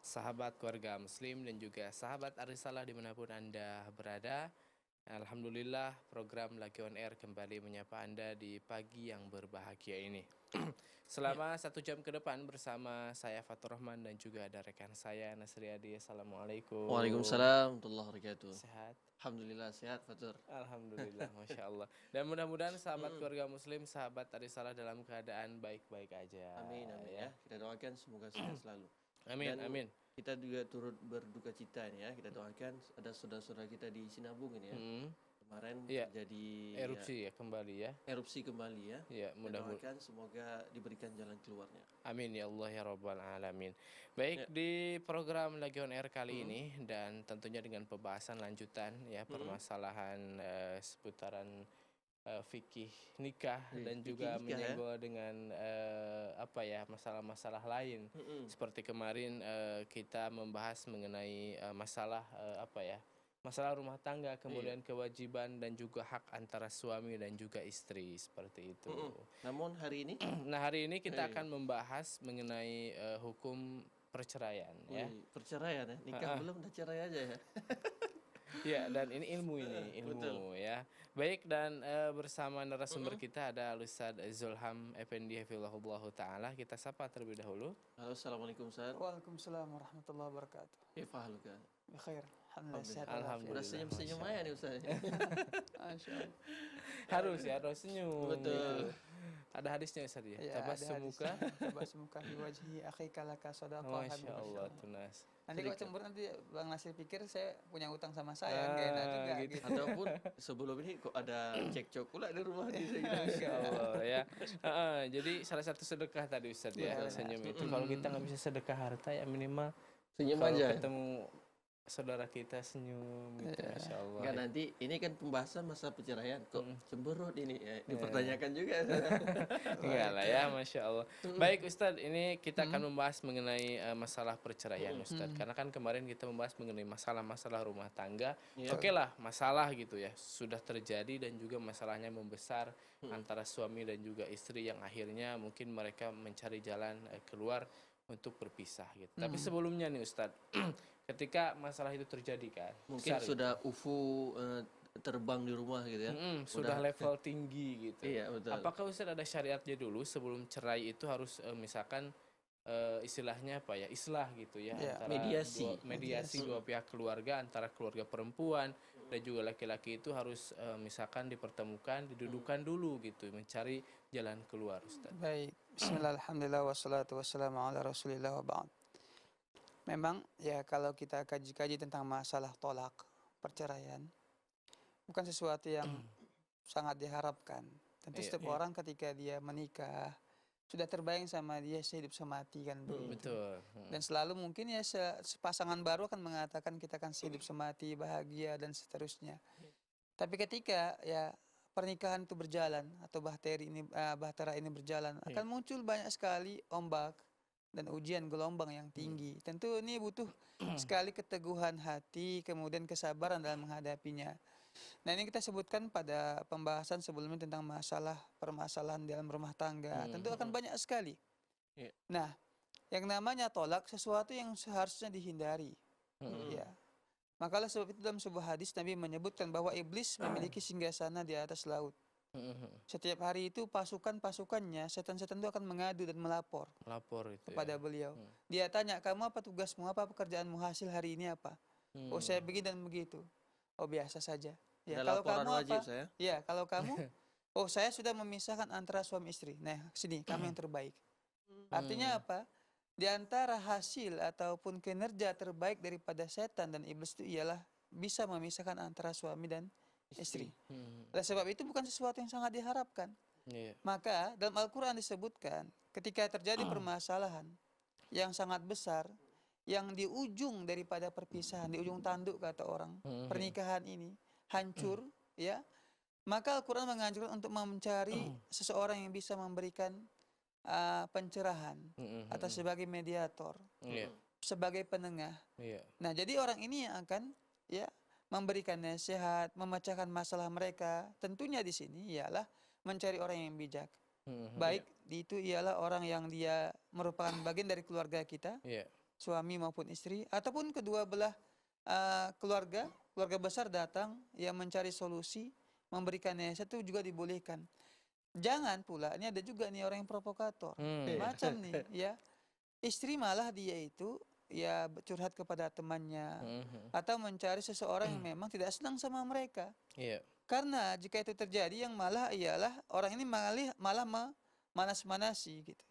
sahabat keluarga muslim dan juga sahabat Arisalah dimanapun Anda berada. Alhamdulillah program Lagi On Air kembali menyapa Anda di pagi yang berbahagia ini. Ya. Selama 1 jam ke depan bersama saya Fatur Rahman dan juga ada rekan saya Nasri Adi. Assalamualaikum. Waalaikumsalam warahmatullahi wabarakatuh. Sehat? Alhamdulillah sehat, Fatur. Alhamdulillah, Masya Allah. Dan mudah-mudahan sahabat Mm-mm. keluarga muslim, sahabat Arisalah dalam keadaan baik-baik aja. Amin, amin Ya. ya. Kita doakan semoga sehat selalu. Amin, Dan amin. kita juga turut berduka cita nih ya. Kita doakan ada saudara-saudara kita di Sinabung ini ya. Mm. Kemarin Iya. terjadi Erupsi ya kembali ya. erupsi kembali ya. Ya, Kita mudah-mudahan. doakan semoga diberikan jalan keluarnya. Amin ya Allah ya Rabbal Alamin. Baik, Ya. di program Lagi On Air kali Mm-mm. ini dan tentunya dengan pembahasan lanjutan ya permasalahan seputaran fikih nikah dan Fikih juga nikah ya. menyenggol dengan masalah-masalah lain. Mm-mm. Seperti kemarin kita membahas mengenai masalah masalah rumah tangga, kemudian kewajiban dan juga hak antara suami dan juga istri seperti itu. Mm-mm. Namun hari ini Nah, hari ini kita Iya. akan membahas mengenai hukum perceraian ya. perceraian ya. Nikah belum udah cerai aja ya. Ya, dan ini ilmu Betul. ya. Baik, dan bersama narasumber kita ada Ustaz Zulham Effendi hafizahullah taala. Kita sapa terlebih dahulu. Halo, assalamualaikum Ustaz. Waalaikumsalam warahmatullahi wabarakatuh. Kaifahaluka? Bikhair. Alhamdulillah sehat Alhamdulillah. walafiat. Udah senyum-senyum aja nih Ustaz. Masya Allah. Harus senyum. Betul. Gitu. Ada hadisnya Ustaz ya. Ya, Tabassum muka. Tabassumuka fi wajhi akhika laka sadaqah. Masya Allah, tunas. Nanti kalau cemburu nanti Bang Nasir pikir saya punya utang sama saya, enggak enak juga gitu. Ataupun sebelum ini kok ada cekcok pula di rumah di saya. Masya Allah ya. Jadi salah satu sedekah tadi Ustaz ya, Betul. senyum itu. Kalau kita nggak bisa sedekah harta ya minimal Senyum kalau aja. ketemu saudara kita senyum gitu. Iya. Masya Allah. Enggak, nanti ini kan pembahasan masa perceraian kok cemberut ini ya, Iya. dipertanyakan juga. Enggak lah ya, Masya Allah. Baik Ustadz, ini kita akan membahas mengenai masalah perceraian Ustadz. Karena kan kemarin kita membahas mengenai masalah-masalah rumah tangga. Iya. Oke lah, masalah gitu ya, sudah terjadi dan juga masalahnya membesar antara suami dan juga istri yang akhirnya mungkin mereka mencari jalan keluar untuk berpisah gitu. Tapi sebelumnya nih Ustadz, ketika masalah itu terjadi kan, Mungkin besar sudah UFO terbang di rumah gitu ya. sudah level tinggi gitu. Iya, betul. Apakah Ustaz ada syariatnya dulu sebelum cerai itu harus misalkan istilahnya apa ya, islah gitu ya, Ya, antara mediasi. dua pihak keluarga, antara keluarga perempuan dan juga laki-laki itu harus misalkan dipertemukan, didudukan dulu gitu, mencari jalan keluar Ustaz. Baik. Bismillah, alhamdulillah, wassalatu wassalamu ala rasulillah wa ba'd. Memang ya kalau kita kaji-kaji tentang masalah tolak, perceraian, bukan sesuatu yang sangat diharapkan. Tentu Iya. setiap orang ketika dia menikah, sudah terbayang sama dia sehidup semati kan begitu. Betul. Dan selalu mungkin ya sepasangan baru akan mengatakan kita akan hidup semati, bahagia dan seterusnya. Tapi ketika ya pernikahan itu berjalan atau bahtera ini berjalan, akan muncul banyak sekali ombak dan ujian gelombang yang tinggi. Tentu ini butuh sekali keteguhan hati, kemudian kesabaran dalam menghadapinya. Nah, ini kita sebutkan pada pembahasan sebelumnya tentang permasalahan dalam rumah tangga. Tentu akan banyak sekali. Iya. Nah, yang namanya tolak sesuatu yang seharusnya dihindari. Ya. Makalah sebab itu dalam sebuah hadis Nabi menyebutkan bahwa iblis memiliki singgasana di atas laut. Setiap hari itu pasukan-pasukannya, setan-setan itu akan mengadu dan melapor Lapor itu kepada ya. beliau. Dia tanya, kamu apa tugasmu, apa pekerjaanmu, hasil hari ini apa? Oh, saya begini dan begitu. Oh, biasa saja. Ya, Ada kalau laporan kamu wajib apa? saya. Ya, kalau kamu, oh saya sudah memisahkan antara suami istri. Nah, sini, kamu yang terbaik. Artinya apa? Di antara hasil ataupun kinerja terbaik daripada setan dan iblis itu ialah bisa memisahkan antara suami dan istri. Oleh sebab itu bukan sesuatu yang sangat diharapkan. Iya. Maka dalam Al-Quran disebutkan ketika terjadi permasalahan yang sangat besar, yang di ujung daripada perpisahan, di ujung tanduk kata orang, pernikahan ini hancur, ya, maka Al-Quran menganjurkan untuk mencari seseorang yang bisa memberikan pencerahan atau sebagai mediator, Iya. sebagai penengah. Iya. Nah, jadi orang ini yang akan ya memberikan nasihat, memecahkan masalah mereka. Tentunya di sini ialah mencari orang yang bijak. Baik itu ialah orang yang dia merupakan bagian dari keluarga kita, Iya. suami maupun istri, ataupun kedua belah keluarga besar datang yang mencari solusi, memberikan nasihat itu juga dibolehkan. Jangan pula, ini ada juga nih orang yang provokator, macam nih ya, istri malah dia itu ya curhat kepada temannya atau mencari seseorang yang memang tidak senang sama mereka. Iya. Karena jika itu terjadi, yang malah ialah orang ini malah manas-manasi gitu.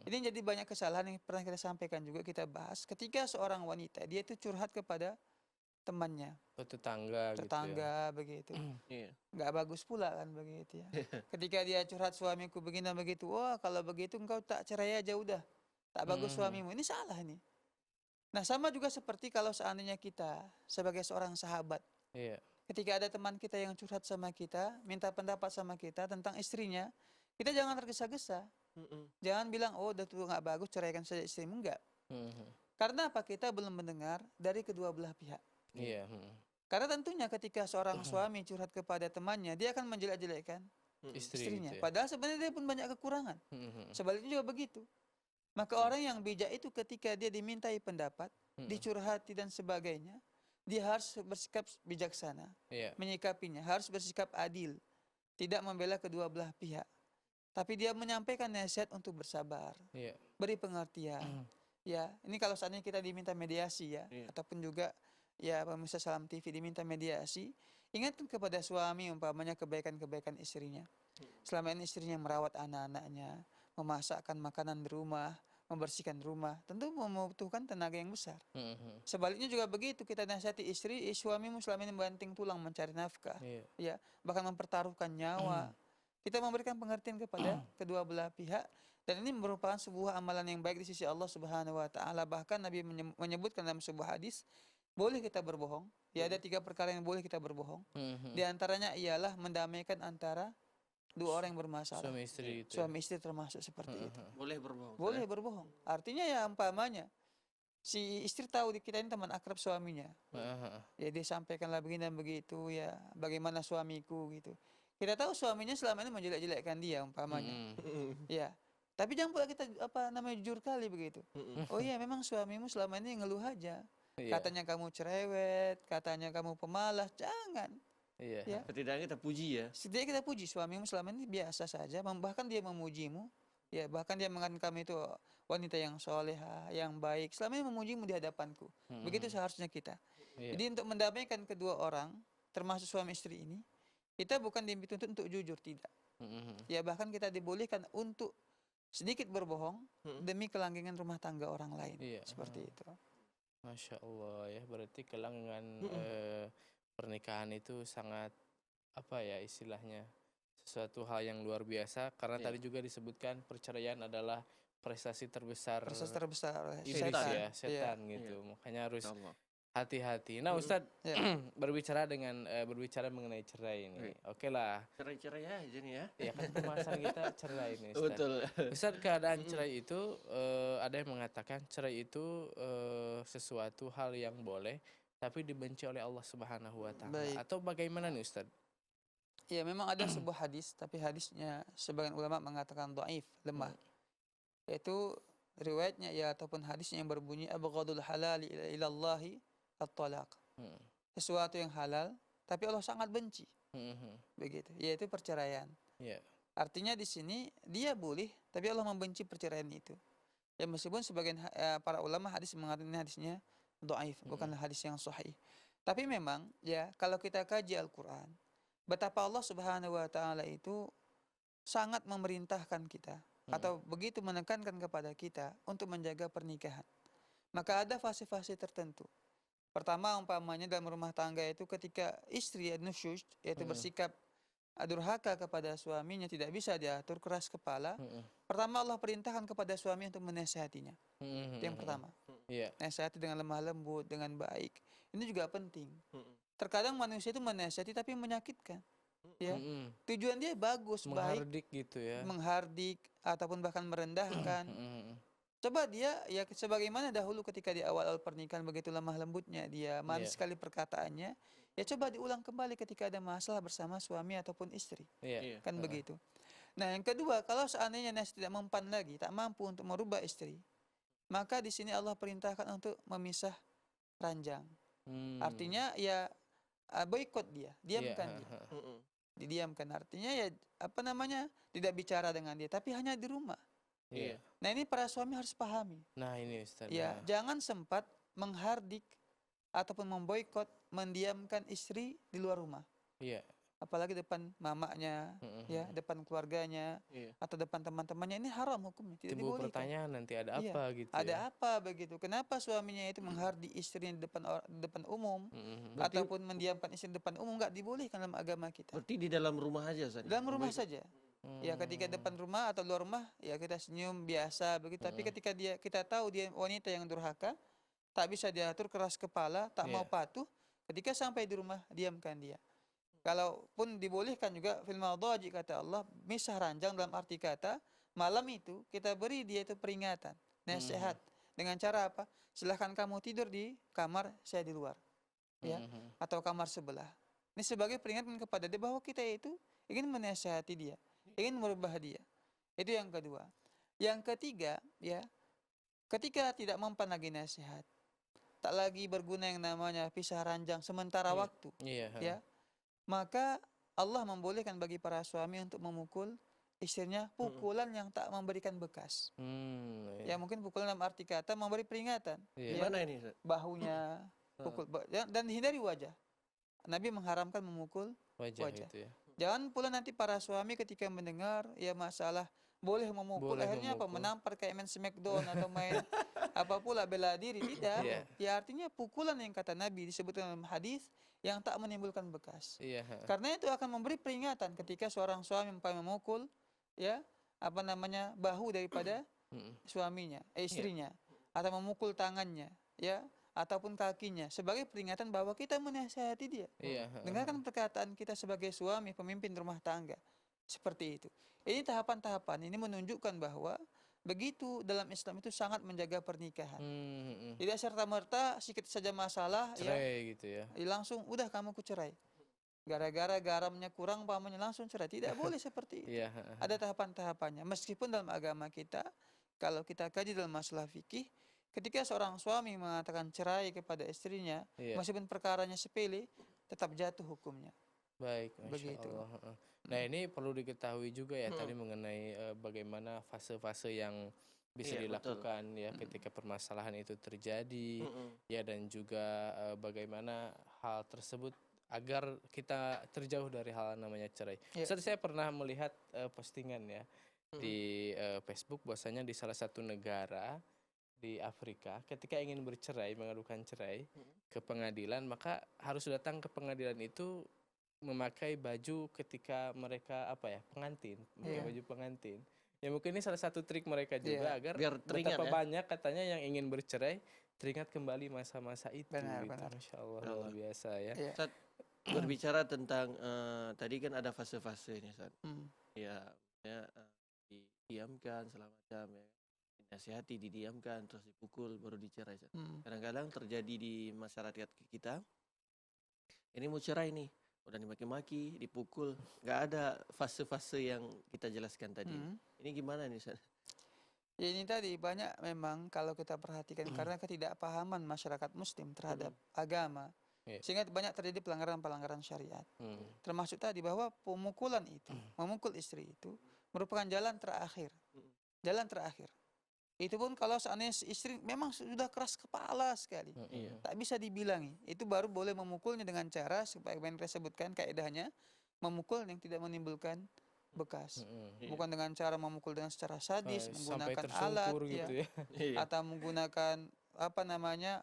Ini jadi banyak kesalahan yang pernah kita sampaikan juga, kita bahas ketika seorang wanita dia itu curhat kepada temannya, Tetangga gitu ya. tetangga begitu. Iya. Nggak bagus pula kan begitu ya. Ketika dia curhat, suamiku begini dan begitu, wah kalau begitu engkau tak cerai aja udah, tak bagus suamimu. Ini salah ini. Nah sama juga seperti kalau seandainya kita sebagai seorang sahabat, Iya. ketika ada teman kita yang curhat sama kita, minta pendapat sama kita tentang istrinya, kita jangan tergesa-gesa. Jangan bilang, oh udah tuh nggak bagus, ceraikan saja istrimu. Enggak. Karena apa? Kita belum mendengar dari kedua belah pihak. Iya. Karena tentunya ketika seorang suami curhat kepada temannya, dia akan menjelek-jelekkan istrinya. Gitu ya. Padahal sebenarnya dia pun banyak kekurangan. Sebaliknya juga begitu. Maka orang yang bijak itu ketika dia dimintai pendapat, dicurhati dan sebagainya, dia harus bersikap bijaksana, Iya. menyikapinya, harus bersikap adil, tidak membela kedua belah pihak. Tapi dia menyampaikan nasihat untuk bersabar, Iya. beri pengertian. Ya, ini kalau saatnya kita diminta mediasi ya, ataupun juga ya pemirsa Salam TV diminta mediasi, ingatkan kepada suami umpamanya kebaikan-kebaikan istrinya. Selama ini istrinya merawat anak-anaknya, memasakkan makanan di rumah, membersihkan rumah, tentu membutuhkan tenaga yang besar. Sebaliknya juga begitu, kita nasihati istri, suamimu selama ini membanting tulang mencari nafkah, Iya. ya bahkan mempertaruhkan nyawa. Kita memberikan pengertian kepada kedua belah pihak, dan ini merupakan sebuah amalan yang baik di sisi Allah Subhanahu wa taala. Bahkan Nabi menyebutkan dalam sebuah hadis, boleh kita berbohong. Ya ada 3 perkara yang boleh kita berbohong. Di antaranya ialah mendamaikan antara dua orang yang bermasalah. Suami istri itu. Suami istri termasuk seperti itu. Boleh berbohong. Boleh berbohong. Artinya ya umpamanya si istri tahu kita ini teman akrab suaminya. Ya dia sampaikanlah begini dan begitu ya, bagaimana suamiku gitu. Kita tahu suaminya selama ini menjelek-jelekkan dia umpamanya. Ya. Tapi jangan pula kita jujur kali begitu. Oh iya memang suamimu selama ini ngeluh aja. Iya. Katanya kamu cerewet, katanya kamu pemalas. Jangan. Iya. Ya. Setidaknya kita puji ya. Setidaknya kita puji suamimu selama ini biasa saja, bahkan dia memujimu. Ya, bahkan dia mengatakan kamu itu wanita yang soleha, yang baik. Selama ini memujimu di hadapanku. Begitu seharusnya kita. Iya. Jadi untuk mendamaikan kedua orang, termasuk suami istri ini, kita bukan dituntut untuk jujur, tidak. Ya bahkan kita dibolehkan untuk sedikit berbohong demi kelanggengan rumah tangga orang lain. Iya. Seperti itu. Masya Allah ya, berarti kelanggengan pernikahan itu sangat apa ya istilahnya, sesuatu hal yang luar biasa, karena tadi juga disebutkan perceraian adalah prestasi terbesar iblis setan. ya, setan gitu. Makanya harus Allah. hati-hati. Nah Ustadz, berbicara mengenai cerai ini, oke lah. Cerai-cerai aja nih ya. Ya kan pembahasan kita cerai ini Ustadz. Betul. Ustadz, keadaan cerai itu ada yang mengatakan cerai itu sesuatu hal yang boleh tapi dibenci oleh Allah Subhanahu wa taala. Baik. Atau bagaimana nih Ustadz? Ya memang ada sebuah hadis, tapi hadisnya sebagian ulama mengatakan dhaif, lemah. Yaitu riwayatnya ya ataupun hadisnya yang berbunyi abghadul halali ila Allahi at-talaq. Sesuatu yang halal tapi Allah sangat benci. Begitu. Yaitu perceraian. Yeah. Artinya di sini dia boleh tapi Allah membenci perceraian itu. Ya meskipun sebagian para ulama hadis mengatakan hadisnya dhaif, bukanlah hadis yang sahih. Tapi memang ya kalau kita kaji Al-Qur'an, betapa Allah Subhanahu wa taala itu sangat memerintahkan kita atau begitu menekankan kepada kita untuk menjaga pernikahan. Maka ada fase-fase tertentu. Pertama umpamanya dalam rumah tangga itu ketika istri nusyuz, yaitu bersikap durhaka kepada suaminya, tidak bisa diatur, keras kepala. Pertama Allah perintahkan kepada suami untuk menasihatinya. Itu yang pertama. Nasihati dengan lemah lembut, dengan baik. Ini juga penting. Terkadang manusia itu menasihati tapi menyakitkan. Ya. Tujuan dia bagus, menghardik baik, gitu ya. menghardik ataupun bahkan merendahkan. Coba dia ya sebagaimana dahulu ketika di awal pernikahan begitu lemah lembutnya dia, manis sekali perkataannya. Ya coba diulang kembali ketika ada masalah bersama suami ataupun istri. Kan begitu. Nah yang kedua, kalau seandainya nasihat tidak mempan lagi, tak mampu untuk merubah istri, maka di sini Allah perintahkan untuk memisah ranjang. Hmm. Artinya ya boikot dia, Iya, diamkan ha, dia. ha. Mm-mm. Didiamkan artinya ya apa namanya? Tidak bicara dengan dia, tapi hanya di rumah. Iya. Nah, ini para suami harus pahami. Nah ini Ustaz. Ya, Nah. jangan sempat menghardik ataupun memboikot, mendiamkan istri di luar rumah. Iya. Apalagi depan mamanya, ya, depan keluarganya, Iya. atau depan teman-temannya, ini haram hukumnya, tidak Timbul dibolehkan. pertanyaan nanti ada Iya, apa gitu ada ya. apa begitu? Kenapa suaminya itu menghardik istrinya di depan umum, Berarti- ataupun mendiamkan istri di depan umum? Nggak dibolehkan dalam agama kita. Berarti di dalam rumah aja Ustaz. Dalam rumah Memboikot. saja. Ya, ketika depan rumah atau luar rumah, ya kita senyum biasa begitu. Tapi ketika kita tahu dia wanita yang durhaka, tak bisa diatur, keras kepala, tak mau Iya. patuh, ketika sampai di rumah, diamkan dia. Kalaupun dibolehkan juga fil madhaji, kata Allah, misah ranjang dalam arti kata malam itu kita beri dia itu peringatan, nasihat. Dengan cara apa? Silahkan kamu tidur di kamar, saya di luar, ya, atau kamar sebelah. Ini sebagai peringatan kepada dia bahwa kita itu ingin menasihati dia, ingin merubah dia. Itu yang kedua. Yang ketiga, ya, ketika tidak mempan lagi nasihat, tak lagi berguna yang namanya pisah ranjang sementara waktu, Iya. Ha. ya, maka Allah membolehkan bagi para suami untuk memukul istrinya pukulan yang tak memberikan bekas. Iya. Ya, mungkin pukulan dalam arti kata memberi peringatan. Iya. Ya, Gimana ini Ustaz? bahunya, pukul dan dihindari wajah. Nabi mengharamkan memukul Wajah wajah. gitu ya. Jangan pula nanti para suami ketika mendengar ya masalah boleh memukul, Boleh akhirnya apa, memukul. menampar kayak main smackdown atau main apa pula bela diri. Tidak. Iya. Ya, artinya pukulan yang kata Nabi disebutkan dalam hadis yang tak menimbulkan bekas. Iya. Ha. Karena itu akan memberi peringatan ketika seorang suami memukul, ya, apa namanya, bahu daripada suaminya, istrinya, atau memukul tangannya, ya, ataupun kakinya, sebagai peringatan bahwa kita menasihati dia. Iya. Ha. Dengarkan perkataan kita sebagai suami, pemimpin rumah tangga. Seperti itu. Ini tahapan-tahapan ini menunjukkan bahwa begitu dalam Islam itu sangat menjaga pernikahan. Tidak serta-merta sedikit saja masalah, ya, Cerai gitu ya. langsung udah kamu kucerai. Gara-gara garamnya kurang pamannya langsung cerai. Tidak boleh seperti itu. Iya. Ha. Ada tahapan-tahapannya. Meskipun dalam agama kita, kalau kita kaji dalam masalah fikih, ketika seorang suami mengatakan cerai kepada istrinya, Iya. meskipun perkaranya sepele, tetap jatuh hukumnya. Baik, Masya Begitu. Allah. Heeh. Nah ini perlu diketahui juga ya tadi mengenai bagaimana fase-fase yang bisa Iya, dilakukan ya ketika permasalahan itu terjadi ya, dan juga bagaimana hal tersebut agar kita terjauh dari hal namanya cerai. Iya. Ustaz, saya pernah melihat postingan ya di Facebook bahwasanya di salah satu negara di Afrika ketika ingin bercerai, mengadukan cerai ke pengadilan, maka harus datang ke pengadilan itu memakai baju ketika mereka pengantin, memakai Iya. baju pengantin. Ya mungkin ini salah satu trik mereka juga Iya. agar Biar teringat betapa ya. banyak katanya yang ingin bercerai teringat kembali masa-masa itu. Benar, gitu. benar. Masya Allah, luar biasa ya. Iya. Ustaz, berbicara tentang tadi kan ada fase-fase ini Ustaz. Ya, didiamkan selama jam ya. Dinasihati, didiamkan, terus dipukul, baru dicerai Ustaz. Kadang-kadang terjadi di masyarakat kita, ini mau cerai nih, udah dimaki-maki, dipukul, nggak ada fase-fase yang kita jelaskan tadi. Ini gimana nih Ustaz? Ya, ini tadi banyak memang kalau kita perhatikan karena ketidakpahaman masyarakat muslim terhadap agama, Iya. sehingga banyak terjadi pelanggaran-pelanggaran syariat. Hmm. Termasuk tadi bahwa pemukulan itu, memukul istri itu merupakan jalan terakhir. Jalan terakhir. Itu pun kalau seandainya istri memang sudah keras kepala sekali. Iya. Tak bisa dibilangi. Itu baru boleh memukulnya dengan cara supaya yang saya sebutkan kaedahnya, memukul yang tidak menimbulkan bekas. Bukan dengan cara memukul dengan secara sadis, Sampai menggunakan alat, tersungkur gitu ya. Iya. atau menggunakan apa namanya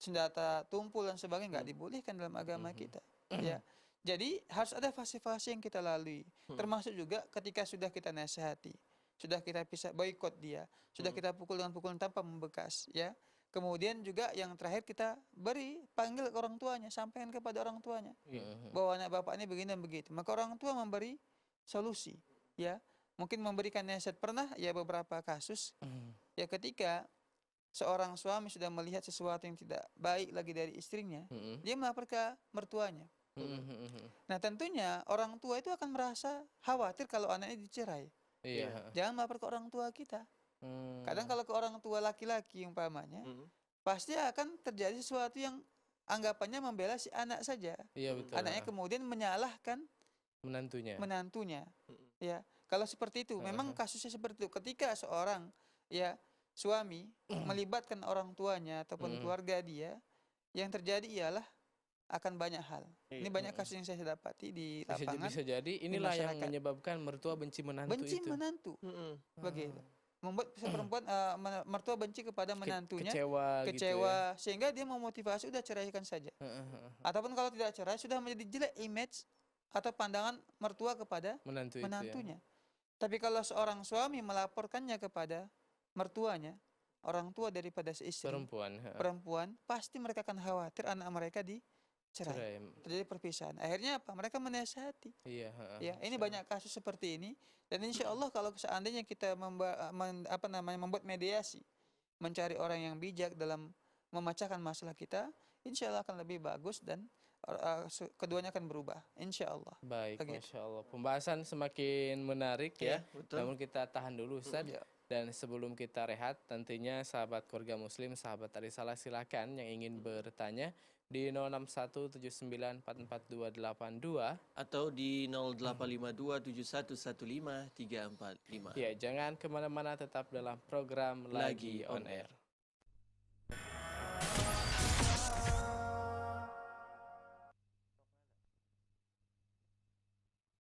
senjata tumpul dan sebagainya, nggak dibolehkan dalam agama kita. Ya, jadi harus ada fase-fase yang kita lalui, termasuk juga ketika sudah kita nasihati, sudah kita bisa boikot dia, sudah kita pukul dengan pukulan tanpa membekas, ya. Kemudian juga yang terakhir kita panggil ke orang tuanya, sampaikan kepada orang tuanya bahwa anak bapak ini begini dan begitu. Maka orang tua memberi solusi, ya. Mungkin memberikan nasihat. Pernah ya beberapa kasus ya ketika seorang suami sudah melihat sesuatu yang tidak baik lagi dari istrinya, dia melapor ke mertuanya. Nah, tentunya orang tua itu akan merasa khawatir kalau anaknya dicerai. Iya. Jangan melapor ke orang tua kita. Kadang kalau ke orang tua laki-laki umpamanya, pasti akan terjadi sesuatu yang anggapannya membela si anak saja. Iya betul. Anaknya kemudian menyalahkan menantunya. Ya, kalau seperti itu, memang kasusnya seperti itu. Ketika seorang ya suami melibatkan orang tuanya ataupun keluarga dia, yang terjadi ialah akan banyak hal. Ini banyak kasus yang saya dapati di lapangan. Bisa jadi inilah yang menyebabkan mertua benci menantu benci itu. menantu. Begitu. Membuat perempuan mertua benci kepada menantunya, kecewa gitu ya. sehingga dia memotivasi udah ceraikan saja. Ataupun kalau tidak cerai sudah menjadi jelek image atau pandangan mertua kepada menantunya. Tapi kalau seorang suami melaporkannya kepada mertuanya, orang tua daripada si istri, perempuan, pasti mereka akan khawatir anak mereka dicerai. Terjadi perpisahan. Akhirnya apa? Mereka menasihati. Ya, ini banyak kasus seperti ini. Dan insya Allah kalau seandainya kita membuat mediasi, mencari orang yang bijak dalam memecahkan masalah kita, insya Allah akan lebih bagus dan keduanya akan berubah, insya Allah. Baik, Masya Allah. Pembahasan semakin menarik ya. Namun kita tahan dulu, Ustaz. Dan sebelum kita rehat, tentunya sahabat keluarga muslim, sahabat Arisalah, silakan yang ingin bertanya di 0617944282 atau di 08527115 345. Ya, jangan kemana-mana, tetap dalam program Lagi On Air.